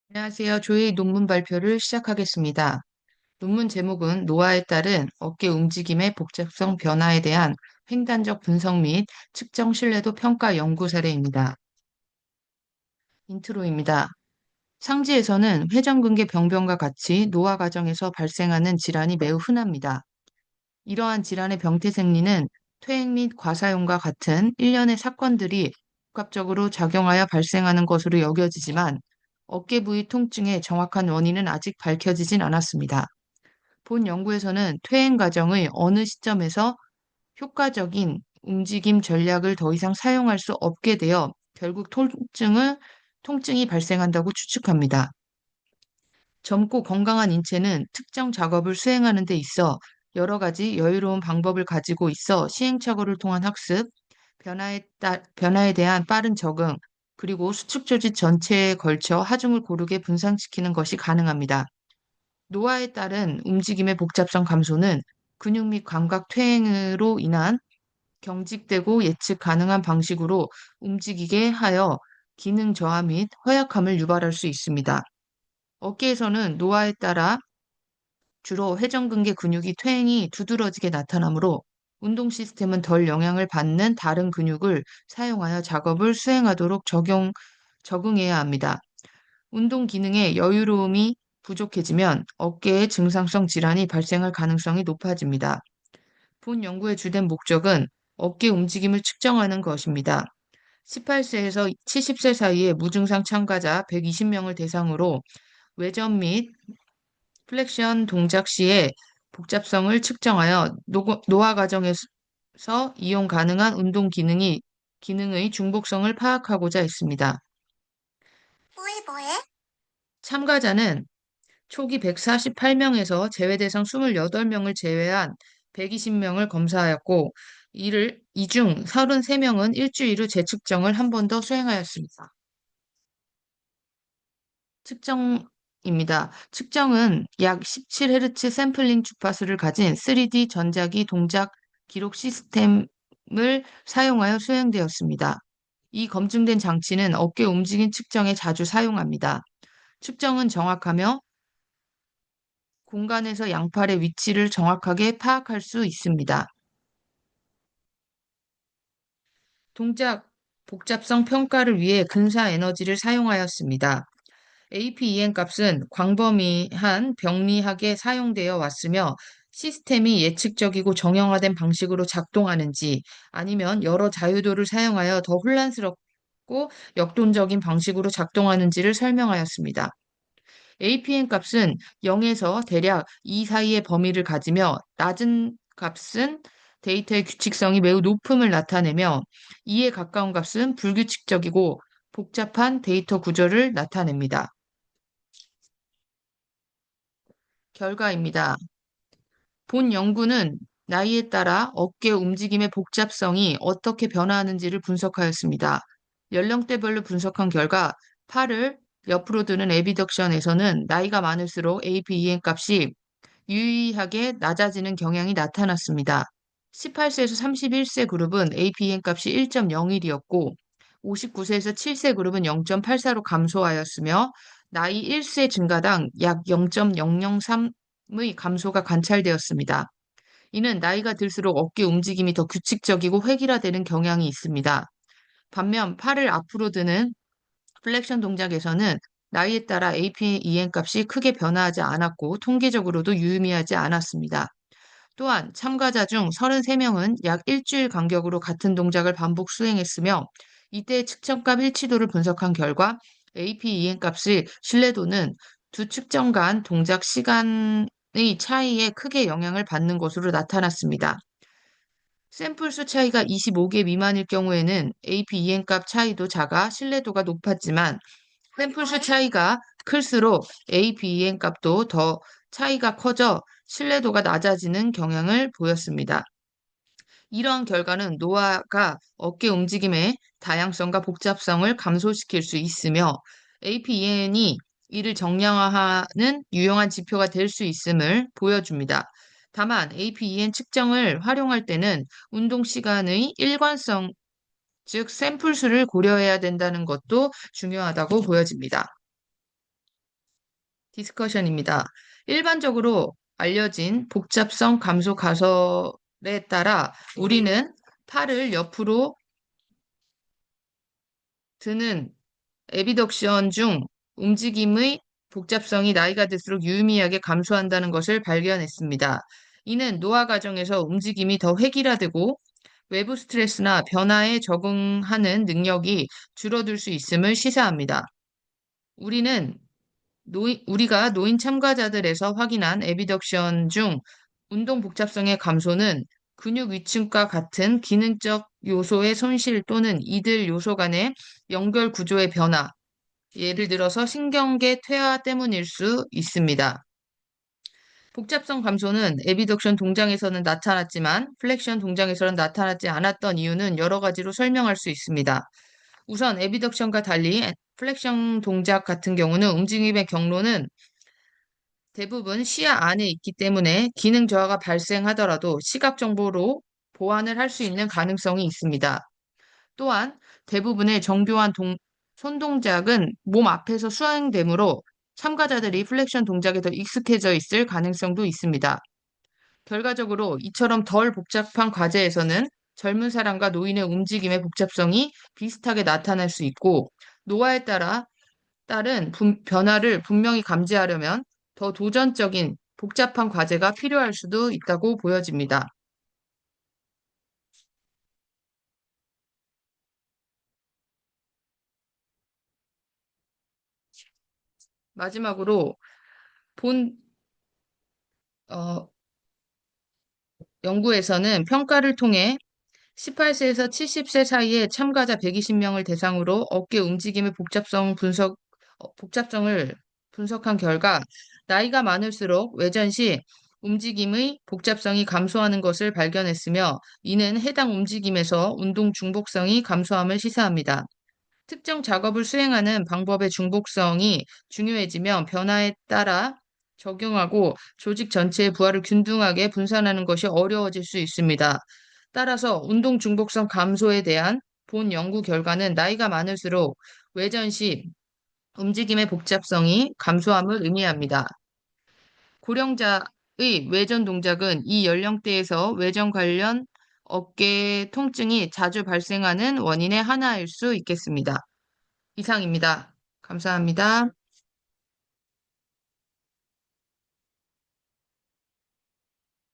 안녕하세요. 조의 논문 발표를 시작하겠습니다. 논문 제목은 노화에 따른 어깨 움직임의 복잡성 변화에 대한 횡단적 분석 및 측정 신뢰도 평가 연구 사례입니다. 인트로입니다. 상지에서는 회전근개 병변과 같이 노화 과정에서 발생하는 질환이 매우 흔합니다. 이러한 질환의 병태 생리는 퇴행 및 과사용과 같은 일련의 사건들이 복합적으로 작용하여 발생하는 것으로 여겨지지만 어깨 부위 통증의 정확한 원인은 아직 밝혀지진 않았습니다. 본 연구에서는 퇴행 과정의 어느 시점에서 효과적인 움직임 전략을 더 이상 사용할 수 없게 되어 결국 통증이 발생한다고 추측합니다. 젊고 건강한 인체는 특정 작업을 수행하는 데 있어 여러 가지 여유로운 방법을 가지고 있어 시행착오를 통한 학습, 변화에 대한 빠른 적응, 그리고 수축 조직 전체에 걸쳐 하중을 고르게 분산시키는 것이 가능합니다. 노화에 따른 움직임의 복잡성 감소는 근육 및 감각 퇴행으로 인한 경직되고 예측 가능한 방식으로 움직이게 하여 기능 저하 및 허약함을 유발할 수 있습니다. 어깨에서는 노화에 따라 주로 회전근개 근육이 퇴행이 두드러지게 나타나므로 운동 시스템은 덜 영향을 받는 다른 근육을 사용하여 작업을 수행하도록 적응해야 합니다. 운동 기능의 여유로움이 부족해지면 어깨의 증상성 질환이 발생할 가능성이 높아집니다. 본 연구의 주된 목적은 어깨 움직임을 측정하는 것입니다. 18세에서 70세 사이의 무증상 참가자 120명을 대상으로 외전 및 플렉션 동작 시의 복잡성을 측정하여 노화 과정에서 이용 가능한 기능의 중복성을 파악하고자 했습니다. 뭐해? 참가자는 초기 148명에서 제외 대상 28명을 제외한 120명을 검사하였고, 이 중 33명은 일주일 후 재측정을 한 번 더 수행하였습니다. 측정입니다. 측정은 약 17Hz 샘플링 주파수를 가진 3D 전자기 동작 기록 시스템을 사용하여 수행되었습니다. 이 검증된 장치는 어깨 움직임 측정에 자주 사용합니다. 측정은 정확하며 공간에서 양팔의 위치를 정확하게 파악할 수 있습니다. 동작 복잡성 평가를 위해 근사 에너지를 사용하였습니다. APEN 값은 광범위한 병리학에 사용되어 왔으며 시스템이 예측적이고 정형화된 방식으로 작동하는지 아니면 여러 자유도를 사용하여 더 혼란스럽고 역동적인 방식으로 작동하는지를 설명하였습니다. APN 값은 0에서 대략 2 사이의 범위를 가지며 낮은 값은 데이터의 규칙성이 매우 높음을 나타내며 2에 가까운 값은 불규칙적이고 복잡한 데이터 구조를 나타냅니다. 결과입니다. 본 연구는 나이에 따라 어깨 움직임의 복잡성이 어떻게 변화하는지를 분석하였습니다. 연령대별로 분석한 결과 팔을 옆으로 드는 에비덕션에서는 나이가 많을수록 APEN 값이 유의하게 낮아지는 경향이 나타났습니다. 18세에서 31세 그룹은 APEN 값이 1.01이었고 59세에서 7세 그룹은 0.84로 감소하였으며 나이 1세 증가당 약 0.003의 감소가 관찰되었습니다. 이는 나이가 들수록 어깨 움직임이 더 규칙적이고 획일화되는 경향이 있습니다. 반면 팔을 앞으로 드는 플렉션 동작에서는 나이에 따라 APEN 값이 크게 변화하지 않았고 통계적으로도 유의미하지 않았습니다. 또한 참가자 중 33명은 약 일주일 간격으로 같은 동작을 반복 수행했으며 이때 측정값 일치도를 분석한 결과 APEN 값의 신뢰도는 두 측정 간 동작 시간의 차이에 크게 영향을 받는 것으로 나타났습니다. 샘플 수 차이가 25개 미만일 경우에는 APEN 값 차이도 작아 신뢰도가 높았지만 샘플 수 차이가 클수록 APEN 값도 더 차이가 커져 신뢰도가 낮아지는 경향을 보였습니다. 이러한 결과는 노화가 어깨 움직임의 다양성과 복잡성을 감소시킬 수 있으며 APEN이 이를 정량화하는 유용한 지표가 될 수 있음을 보여줍니다. 다만 APEN 측정을 활용할 때는 운동 시간의 일관성, 즉 샘플 수를 고려해야 된다는 것도 중요하다고 보여집니다. 디스커션입니다. 일반적으로 알려진 복잡성 감소 가설에 따라 우리는 팔을 옆으로 드는 에비덕션 중 움직임의 복잡성이 나이가 들수록 유의미하게 감소한다는 것을 발견했습니다. 이는 노화 과정에서 움직임이 더 획일화되고 외부 스트레스나 변화에 적응하는 능력이 줄어들 수 있음을 시사합니다. 우리는 우리가 노인 참가자들에서 확인한 에비덕션 중 운동 복잡성의 감소는 근육 위층과 같은 기능적 요소의 손실 또는 이들 요소 간의 연결 구조의 변화, 예를 들어서 신경계 퇴화 때문일 수 있습니다. 복잡성 감소는 에비덕션 동작에서는 나타났지만 플렉션 동작에서는 나타나지 않았던 이유는 여러 가지로 설명할 수 있습니다. 우선 에비덕션과 달리 플렉션 동작 같은 경우는 움직임의 경로는 대부분 시야 안에 있기 때문에 기능 저하가 발생하더라도 시각 정보로 보완을 할 수 있는 가능성이 있습니다. 또한 대부분의 정교한 손 동작은 몸 앞에서 수행되므로 참가자들이 플렉션 동작에 더 익숙해져 있을 가능성도 있습니다. 결과적으로 이처럼 덜 복잡한 과제에서는 젊은 사람과 노인의 움직임의 복잡성이 비슷하게 나타날 수 있고 노화에 따른 변화를 분명히 감지하려면 더 도전적인 복잡한 과제가 필요할 수도 있다고 보여집니다. 마지막으로 본 어, 연구에서는 평가를 통해 18세에서 70세 사이의 참가자 120명을 대상으로 어깨 움직임의 복잡성을 분석한 결과 나이가 많을수록 외전 시 움직임의 복잡성이 감소하는 것을 발견했으며 이는 해당 움직임에서 운동 중복성이 감소함을 시사합니다. 특정 작업을 수행하는 방법의 중복성이 중요해지면 변화에 따라 적용하고 조직 전체의 부하를 균등하게 분산하는 것이 어려워질 수 있습니다. 따라서 운동 중복성 감소에 대한 본 연구 결과는 나이가 많을수록 외전 시 움직임의 복잡성이 감소함을 의미합니다. 고령자의 외전 동작은 이 연령대에서 외전 관련 어깨 통증이 자주 발생하는 원인의 하나일 수 있겠습니다. 이상입니다. 감사합니다.